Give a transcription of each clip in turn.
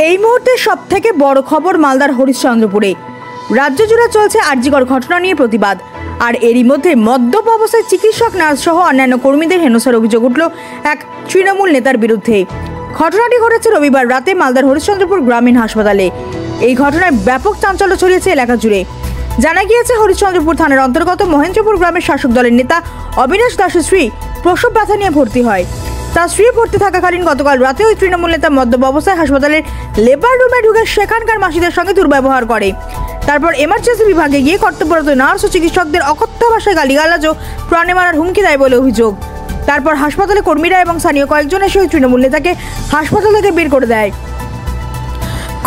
এই মুহূর্তে সবথেকে বড় খবর মালদার হরিশ্চন্দ্রপুরে রাজ্য জুড়ে চলছে আরজিকর ঘটনা নিয়ে প্রতিবাদ। আর এরই মধ্যে মদ্যপ অবস্থায় চিকিৎসক, নার্স সহ অন্যান্য কর্মীদের হেনস্থার অভিযোগ উঠল এক তৃণমূল নেতার বিরুদ্ধে। ঘটনাটি ঘটেছে রবিবার রাতে মালদার হরিশ্চন্দ্রপুর গ্রামীণ হাসপাতালে। এই ঘটনায় ব্যাপক চাঞ্চল্য ছড়িয়েছে এলাকা জুড়ে। জানা গিয়েছে, হরিশ্চন্দ্রপুর থানার অন্তর্গত মহেন্দ্রপুর গ্রামের শাসক দলের নেতা অবিনাশ দাসের স্ত্রী প্রসব ব্যথা নিয়ে ভর্তি হয়। তার স্ত্রী ভর্তি থাকাকালীন গতকাল রাতে ওই তৃণমূল নেতা মদ্যপ অবস্থায় হাসপাতালের লেবার রুমে ঢুকে সেখানকার মাসিদের সঙ্গে দুর্ব্যবহার করে। তারপর এমার্জেন্সি বিভাগে গিয়ে কর্তব্যরত নার্স ও চিকিৎসকদের অকথ্য ভাষায় গালিগালাজ ও প্রাণে মারার হুমকি দেয় বলে অভিযোগ। তারপর হাসপাতালে কর্মীরা এবং স্থানীয় কয়েকজন এসে ওই তৃণমূল নেতাকে হাসপাতাল থেকে বের করে দেয়।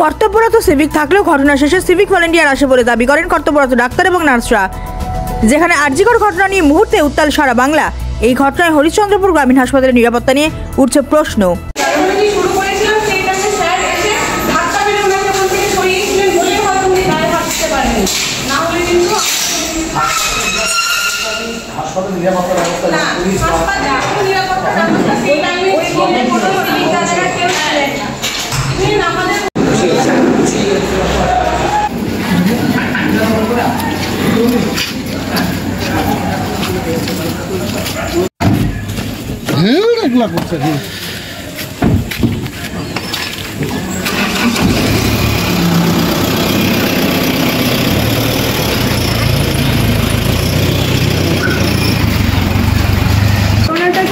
কর্তব্যরত সিভিক থাকলেও ঘটনা শেষে সিভিক ভলেন্টিয়ার আসে বলে দাবি করেন কর্তব্যরত ডাক্তার এবং নার্সরা। যেখানে আরজিকর ঘটনা নিয়ে মুহূর্তে উত্তাল সারা বাংলা। এই ঘটনায় হরিশ্চন্দ্রপুর গ্রামীণ হাসপাতালের নিরাপত্তা নিয়ে উঠছে প্রশ্ন।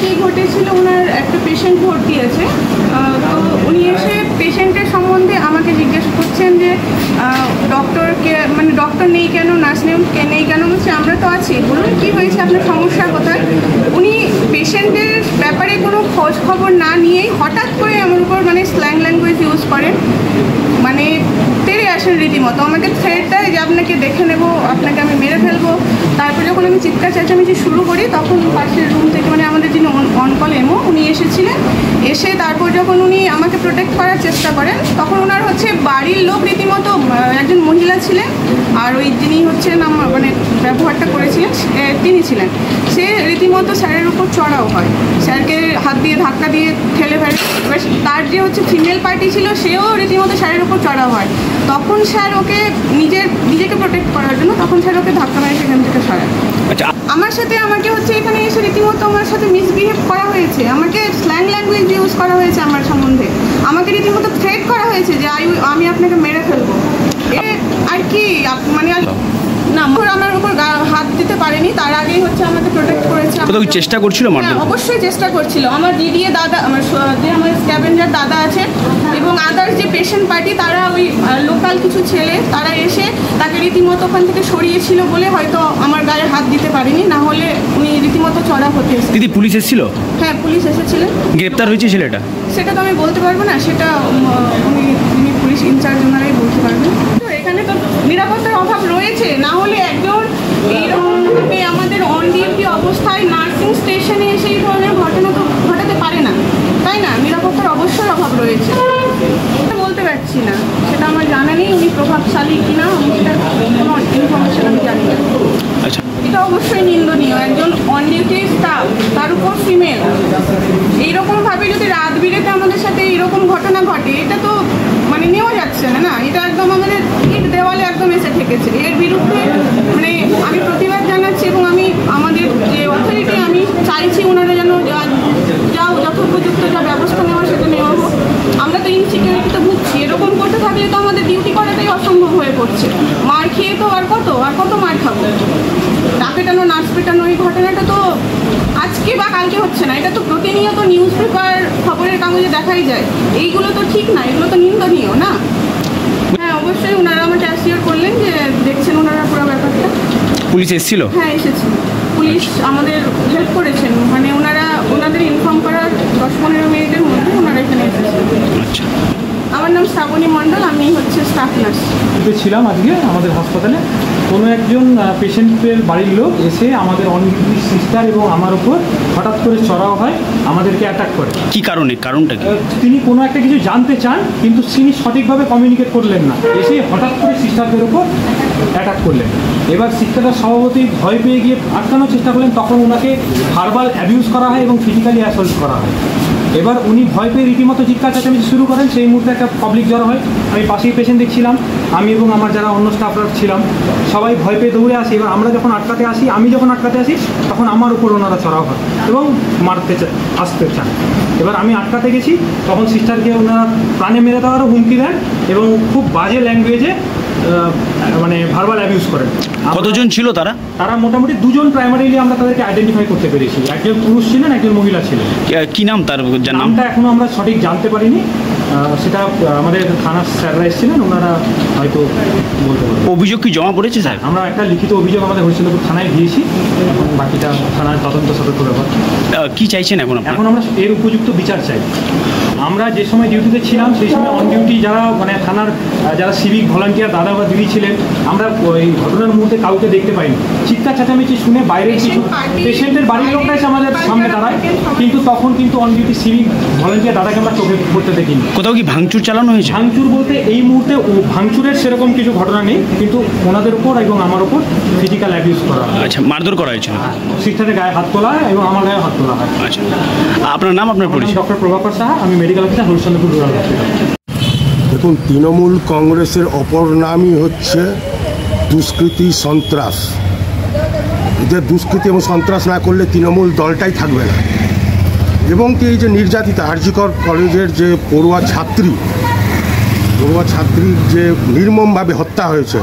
কি ঘটেছিল, ওনার একটা পেশেন্ট ভর্তি আছে, তো উনি এসে পেশেন্টের সম্বন্ধে আমাকে জিজ্ঞেস করছেন যে ডক্টরকে মানে ডক্টর নেই কেন, নার্স নেই কেন। বলছে আমরা তো আছি, বলুন কী হয়েছে, আপনার সমস্যা কোথায়। উনি পেশেন্টের ব্যাপারে কোনো খোঁজ খবর না নিয়েই হঠাৎ করে আমার উপর মানে স্ল্যাং ল্যাঙ্গুয়েজ ইউজ করেন, মানে তেড়ে আসেন রীতিমতো। আমাকে থ্রেট দেয় যে আপনাকে দেখে নেব, আপনাকে আমি মেরে ফেলবো। তারপর যখন আমি চিৎকার চেঁচামেচি শুরু করি তখন পাশের রুম থেকে মানে আমাদের যিনি অনকল এমও উনি এসেছিলেন। এসে তারপর যখন উনি আমাকে প্রোটেক্ট করার চেষ্টা করেন তখন ওনার হচ্ছে বাড়ির লোক রীতিমতো একজন মহিলা ছিলেন, আর ওই যিনি হচ্ছেন মানে ব্যবহারটা করেছিলেন তিনি ছিলেন, সে রীতিমতো স্যারের উপর চড়াও হয়, স্যারকে হাত দিয়ে ধাক্কা দিয়ে ঠেলে ফেলে। এবার তার যে হচ্ছে ফিমেল পার্টি ছিল সেও রীতিমতো স্যারের উপর চড়াও হয়। তখন স্যার ওকে নিজেকে প্রোটেক্ট করার জন্য তখন স্যার ওকে ধাক্কা মেরে সেখান থেকে সরায়। আমার সাথে আমাকে হচ্ছে এখানে এসে রীতিমতো আমার সাথে মিসবিহেভ করা হয়েছে, আমাকে স্ল্যাং ল্যাঙ্গুয়েজ ইউজ করা হয়েছে আমার সম্বন্ধে, আমাকে রীতিমতো থ্রেট করা হয়েছে যে আমি আপনাকে মেরে ফেলবো। আর কি মানে না, আমার উপর হাত দিতে পারেনি, তার আগেই হচ্ছে আমাকে প্রোটেক্ট করেছে। চেষ্টা করছিল? হ্যাঁ, অবশ্যই চেষ্টা করছিল। আমার দিদি দাদা, আমার স্ক্যাভেঞ্জার দাদা আছে এবং আদার্স যে পেশেন্ট পার্টি তারা ওই লোকাল কিছু ছেলে তারা এসে তাকে রীতিমতো ওখান থেকে সরিয়েছিল বলে হয়তো আমার গায়ে হাত দিতে পারেনি, না হলে উনি রীতিমতো চড়া হতে এসেছে। দিদি পুলিশ এসেছিল? হ্যাঁ, পুলিশ এসেছিলেন। গ্রেপ্তার হয়েছে ছেলেটা? সেটা তো আমি বলতে পারবো না, সেটা উনি পুলিশ ইনচার্জ ওনারাই বলতে পারবেন। এখানে তো নিরাপত্তার অভাব রয়েছে, না হলে একজন এইরকমভাবে আমাদের অন ডিউটি অবস্থায় নার্সিং স্টেশনে এসে এই ধরনের ঘটনা তো ঘটাতে পারে না, তাই না? নিরাপত্তার অবশ্যই অভাব রয়েছে, বলতে পারছি না, সেটা আমার জানা নেই উনি প্রভাবশালী কিনা, সেটা কোনো ইনফরমেশন আমি জানি না। এটা অবশ্যই নিন্দনীয়, একজন অন ডিউটি স্টাফ, তার উপর ফিমেল, এইরকমভাবে যদি রাত বিরেতে আমাদের সাথে এরকম ঘটনা ঘটে এটা তো মানে নেওয়া যাচ্ছে না। না, এটা একদম আমাদের ইট দেওয়ালে একদম এসে ঠেকেছে। এর বিরুদ্ধে মানে আমি প্রতিবাদ জানাচ্ছি এবং আমি আমাদের যে অথরিটি আমি চাইছি ওনারা যেন যথোপযুক্ত যা ব্যবস্থা নেওয়া সেটা নেওয়া হোক। আমরা তো ইনসিকিউরিটিতে ভুগছি, এরকম করতে থাকলে তো আমাদের ডিউটি করাটাই অসম্ভব হয়ে পড়ছে। মার খেয়ে তো আর কত মার খাবো। ডাক পেটানো, নার্স পেটানো, এই ঘটনাটা তো আজকে বা কালকে হচ্ছে না, এটা তো প্রতিনিয়ত নিউজ পেপার খবরের কাগজে দেখাই যায়। এইগুলো তো ঠিক না, এগুলো তো নিন্দনীয় না। হ্যাঁ, অবশ্যই ওনারা আমাকে অ্যাসিওর করলেন যে দেখছেন ওনারা পুরো ব্যাপারটা। পুলিশ এসেছিল? হ্যাঁ, এসেছিল। পুলিশ আমাদের হেল্প করেছেন, মানে ওনাদের ইনফর্ম করার 10-15 মিনিটের মধ্যে ওনারা এখানে এসেছেন। আমার নাম শ্রাবণী মণ্ডল, আমি হচ্ছে স্টাফ নার্স। ছিলাম আজকে আমাদের হাসপাতালে। কোনো একজন পেশেন্টের বাড়ির লোক এসে আমাদের অন ডিউটি সিস্টার এবং আমার উপর হঠাৎ করে চড়াও হয়, আমাদেরকে অ্যাটাক করে। কি কারণটা কি? তিনি কোনো একটা কিছু জানতে চান, কিন্তু তিনি সঠিকভাবে কমিউনিকেট করলেন না, এসে হঠাৎ করে সিস্টারদের উপর অ্যাটাক করলেন। এবার সিস্টাররা স্বভাবতই ভয় পেয়ে গিয়ে আটকানোর চেষ্টা করলেন, তখন ওনাকে ভার্বাল অ্যাবিউজ করা হয় এবং ফিজিক্যালি অ্যাসল্ট করা হয়। এবার উনি ভয় পেয়ে রীতিমতো চিৎকার চেঁচামেচি শুরু করেন। সেই মুহূর্তে একটা পাবলিক জড়ো হয়, আমি পাশেই পেশেন্ট দেখছিলাম, আমি এবং আমার যারা অন্য স্টাফরা ছিলাম সবাই ভয় পেয়ে দৌড়ে আসি। এবার আমি যখন আটকাতে আসি তখন আমার উপর ওনারা চড়াও হয় এবং আসতে চান। এবার আমি আটকাতে গেছি, তখন সিস্টারকে ওনারা প্রাণে মেরে দেওয়ারও হুমকি দেন এবং খুব বাজে ল্যাঙ্গুয়েজে মানে ভার্বাল অ্যাবিউজ করেন। কতজন ছিল তারা? তারা মোটামুটি দুজন প্রাইমারিলি আমরা তাদেরকে আইডেন্টিফাই করতে পেরেছি। একজন পুরুষ ছিলেন, একজন মহিলা ছিলেন। কি নাম তার? নামটা এখনো আমরা সঠিক জানতে পারিনি, সেটা আমাদের থানার স্যাররা এসেছিলেন, ওনারা হয়তো বলতে পারবেন। অভিযোগ কি জমা পড়েছে স্যার? আমরা একটা লিখিত অভিযোগ আমাদের হরিশ্চন্দ্রপুর থানায় দিয়েছি, এবং বাকিটা থানার তদন্ত সতর্ক ব্যাপার। কি চাইছেন এখন? এখন আমরা এর উপযুক্ত বিচার চাই। আমরা যে সময় ডিউটিতে ছিলাম সেই সময় অন ডিউটি যারা মানে থানার যারা সিভিক ভলান্টিয়ার দাদা বা দিদি ছিলেন, আমরা ওই ঘটনার মুহূর্তে কাউকে দেখতে পাইনি। চিৎকার চেঁচামেচি শুনে বাইরের কিছু পেশেন্টের বাড়ির লোকরা এসে আমাদের সামনে দাঁড়ায়, কিন্তু তখন কিন্তু অন ডিউটি সিভিক ভলান্টিয়ার দাদাকে আমরা চোখে পড়তে দেখিনি। কোথাও কি ভাঙচুর চালানো হয়েছে? ভাঙচুর বলতে এই মুহূর্তে ভাঙচুরের সেরকম কিছু ঘটনা নেই, কিন্তু ওনাদের উপর এবং আমার উপর ফিজিক্যাল অ্যাবিউজ করা হয়। আচ্ছা, মারধর করা হয়েছিল? সিস্টারের গায়ে হাত তোলা হয় এবং আমার গায়ে হাত তোলা হয়। আচ্ছা, আপনার নাম, আপনার পরিচয়? ডক্টর প্রভাকর সাহা, আমি medical officer, Harishchandrapur rural hospital. দেখুন, তৃণমূল কংগ্রেসের অপর নামই হচ্ছে দুষ্কৃতি সন্ত্রাস। এদের দুষ্কৃতি এবং সন্ত্রাস না করলে তৃণমূল দলটাই থাকবে না। এবং এই যে নির্যাতিতা আরজিকর কলেজের যে পড়ুয়া ছাত্রীর যে নির্মমভাবে হত্যা হয়েছে,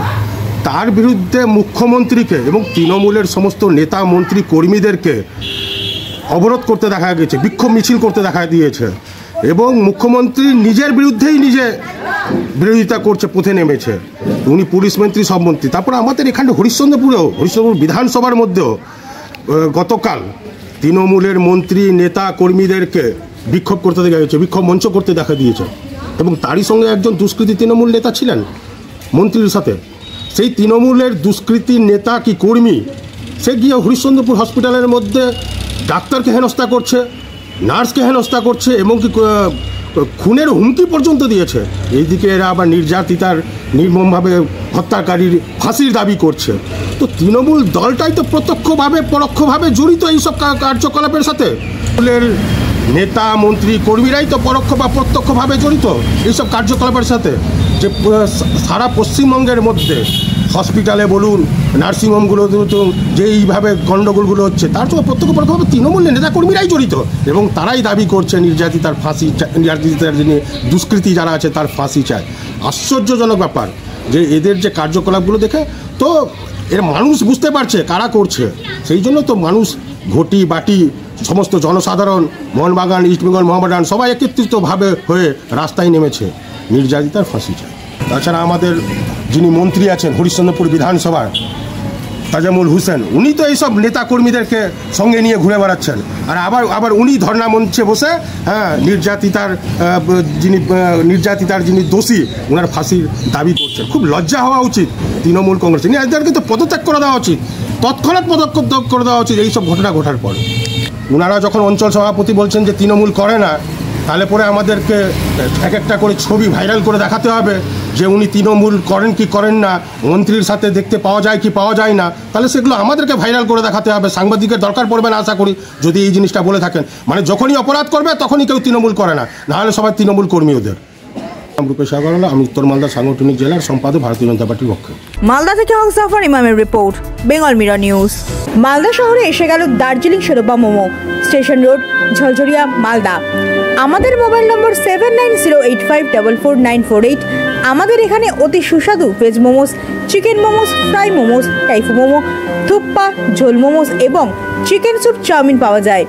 তার বিরুদ্ধে মুখ্যমন্ত্রীকে এবং তৃণমূলের সমস্ত নেতা মন্ত্রী কর্মীদেরকে অবরোধ করতে দেখা গেছে, বিক্ষোভ মিছিল করতে দেখা দিয়েছে, এবং মুখ্যমন্ত্রী নিজের বিরুদ্ধেই নিজে বিরোধিতা করছে, পথে নেমেছে। উনি পুলিশ মন্ত্রী, সব মন্ত্রী। তারপরে আমাদের এখানে হরিশ্চন্দ্রপুর বিধানসভার মধ্যেও গতকাল তৃণমূলের মন্ত্রী নেতা কর্মীদেরকে বিক্ষোভ করতে দেখা গেছে, বিক্ষোভ মঞ্চ করতে দেখা দিয়েছে, এবং তারই সঙ্গে একজন দুষ্কৃতী তৃণমূল নেতা ছিলেন মন্ত্রীর সাথে। সেই তৃণমূলের দুষ্কৃতী নেতা কি কর্মী, সে গিয়ে হরিশ্চন্দ্রপুর হসপিটালের মধ্যে ডাক্তারকে হেনস্থা করছে, নার্সকে হেনস্থা করছে, এবং কি খুনের হুমকি পর্যন্ত দিয়েছে। এইদিকে এরা আবার নির্যাতিতার নির্মমভাবে হত্যাকারীর ফাঁসির দাবি করছে। তো তৃণমূল দলটাই তো প্রত্যক্ষভাবে পরোক্ষভাবে জড়িত এইসব কার্যকলাপের সাথে। তৃণমূলের নেতা মন্ত্রী কর্মীরাই তো পরোক্ষ বা প্রত্যক্ষভাবে জড়িত এইসব কার্যকলাপের সাথে। যে সারা পশ্চিমবঙ্গের মধ্যে হসপিটালে বলুন, নার্সিংহোমগুলো যে এইভাবে গণ্ডগোলগুলো হচ্ছে, তার সঙ্গে প্রত্যক্ষ পরোক্ষভাবে তৃণমূলের নেতাকর্মীরাই জড়িত, এবং তারাই দাবি করছে নির্যাতিতার ফাঁসি, নির্যাতিতার যিনি দুষ্কৃতী যারা আছে তার ফাঁসি চায়। আশ্চর্যজনক ব্যাপার যে এদের যে কার্যকলাপগুলো দেখে তো এর মানুষ বুঝতে পারছে কারা করছে। সেই জন্য তো মানুষ ঘটি বাটি সমস্ত জনসাধারণ, মোহনবাগান, ইস্টবেঙ্গল, মোহামেডান সবাই একত্রিতভাবে হয়ে রাস্তায় নেমেছে, নির্যাতিতার ফাঁসি চায়। তাছাড়া আমাদের যিনি মন্ত্রী আছেন হরিশ্চন্দ্রপুর বিধানসভার, তাজামুল হোসেন, উনি তো এইসব নেতাকর্মীদেরকে সঙ্গে নিয়ে ঘুরে বেড়াচ্ছেন, আর আবার উনি ধর্ণা মঞ্চে বসে নির্যাতিতার যিনি দোষী ওনার ফাঁসির দাবি করছেন। খুব লজ্জা হওয়া উচিত তৃণমূল কংগ্রেস। এদেরকে তো পদত্যাগ করে দেওয়া উচিত, তৎক্ষণাৎ পদত্যাগ করে দেওয়া উচিত এইসব ঘটনা ঘটার পর। ওনারা যখন অঞ্চল সভাপতি বলছেন যে তৃণমূল করে না, তাহলে পরে আমাদেরকে এক একটা করে ছবি ভাইরাল করে দেখাতে হবে যে উনি তৃণমূল করেন কি করেন না, মন্ত্রীর সাথে দেখতে পাওয়া যায় কি পাওয়া যায় না। তাহলে সেগুলো আমাদেরকে ভাইরাল করে দেখাতে হবে। সাংবাদিকের দরকার পড়বে না আশা করি, যদি এই জিনিসটা বলে থাকেন। মানে যখনই অপরাধ করবে তখনই কেউ তৃণমূল করে না, নাহলে সবাই তৃণমূল কর্মী ওদের। রূপেশ আগরওয়ালা, আমি উত্তর মালদা সাংগঠনিক জেলার সম্পাদক, ভারতীয় জনতা পার্টির পক্ষে। মালদা থেকে হক জাফর ইমামের report, Bengal mirror news. Malda শহরে এসে গেল দার্জিলিং শেরোপা মোমো, স্টেশন রোড, ঝলঝরিয়া, মালদা। আমাদের মোবাইল নম্বর 7908544948। আমাদের এখানে অতি সুস্বাদু veg momos, chicken momos, fry momos, টাইফু মোমো, থুপ্পা, ঝোল মোমোস এবং চিকেন স্যুপ, চাউমিন পাওয়া যায়।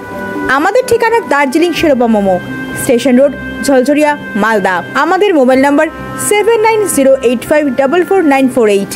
আমাদের ঠিকানা দার্জিলিং শেরোপা মোমো, স্টেশন রোড, ঝলঝরিয়া, মালদা। আমাদের মোবাইল নম্বর 7908544948।